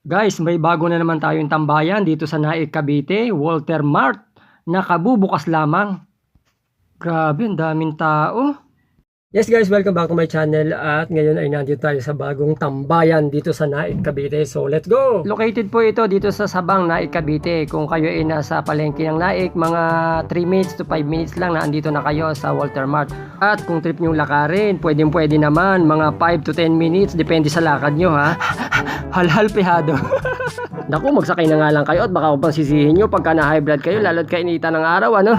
Guys, may bago na naman tayong tambayan dito sa Naik, Cavite, Walter Mart. Nakabubukas lamang. Grabe, ang daming tao. Yes guys, welcome back to my channel at ngayon ay nandito tayo sa bagong tambayan dito sa Naik, Cavite. So let's go! Located po ito dito sa Sabang, Naik, Cavite. Kung kayo ay nasa palengke ng Naik, mga 3 minutes to 5 minutes lang na andito na kayo sa Walter Mart. At kung trip nyo lakarin, pwede naman mga 5 to 10 minutes, depende sa lakad nyo ha. Halhal pihado. Naku, magsakay na nga lang kayo at baka upang sisihin nyo pagka na high blood kayo, lalo't kainita ng araw, ano?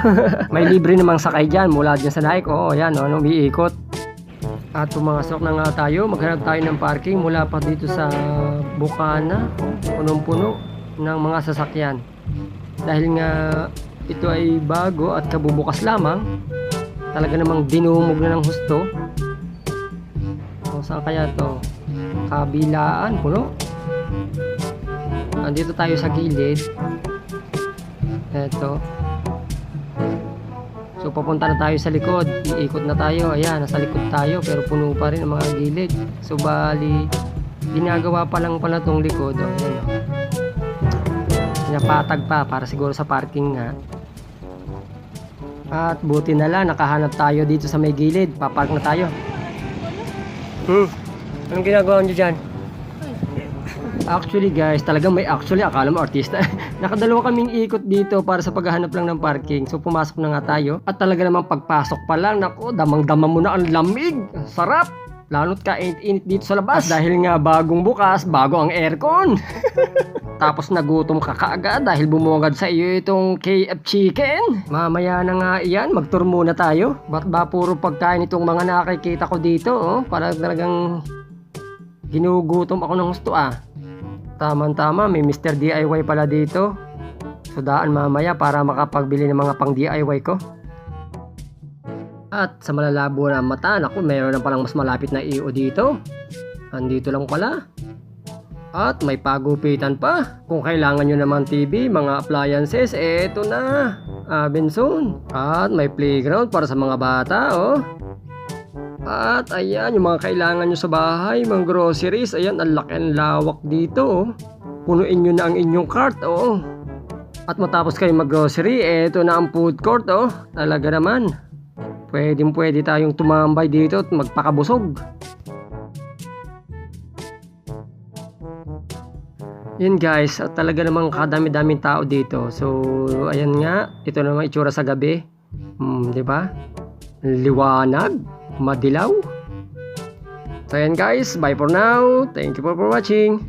May libre namang sakay dyan mula dyan sa Naik. Oo, yan, ano, umiikot. At pumasok na nga tayo, maghanap tayo ng parking mula pa dito sa Bukana, punong-puno ng mga sasakyan. Dahil nga ito ay bago at kabubukas lamang, talaga namang dinumog na ng husto. O, saan kaya to? Kabilaan, puno. Andito tayo sa gilid. Eto. So papunta na tayo sa likod, iikot na tayo, ayan, nasa likod tayo pero puno pa rin ang mga gilid. So bali, ginagawa pa lang pala tong likod, oh, ayan, oh. Pinapatag pa para siguro sa parking nga. At buti na lang, nakahanap tayo dito sa may gilid, papark na tayo. Anong ginagawa nyo dyan? Actually guys, talagang may akala mo artista. Nakadalawa kaming ikot dito para sa paghahanap lang ng parking. So pumasok na nga tayo. At talaga namang pagpasok pa lang, nako, damang-dama mo na ang lamig. Sarap! Lalo't kainit-init dito sa labas. Dahil nga bagong bukas, bago ang aircon. Tapos nagutom ka kaagad dahil bumungad sa iyo itong KF Chicken. Mamaya na nga iyan, mag-tour muna tayo. Ba't ba puro pagkain itong mga nakikita ko dito? Oh? Para talagang ginugutom ako ng gusto ah. Tama-tama, may Mr. DIY pala dito. So daan mamaya para makapagbili ng mga pang DIY ko. At sa malalabo na mata, naku, mayroon na palang mas malapit na EO dito. Andito lang pala. At may pagupitan pa. Kung kailangan nyo naman TV, mga appliances, eto na. Abenson. At may playground para sa mga bata, oh. At ayan, yung mga kailangan nyo sa bahay, mga groceries, ayan, ang laki ang lawak dito, oh. Punuin nyo na ang inyong cart, oh. At matapos kayo mag-grocery, eto na ang food court, oh. Talaga naman. Pwede tayong tumambay dito at magpakabusog. Yun guys, at talaga namang kadami-daming tao dito. So, ayan nga, ito naman itsura sa gabi. Di ba? Liwanag, madilaw. So ayan guys, bye for now. Thank you for watching.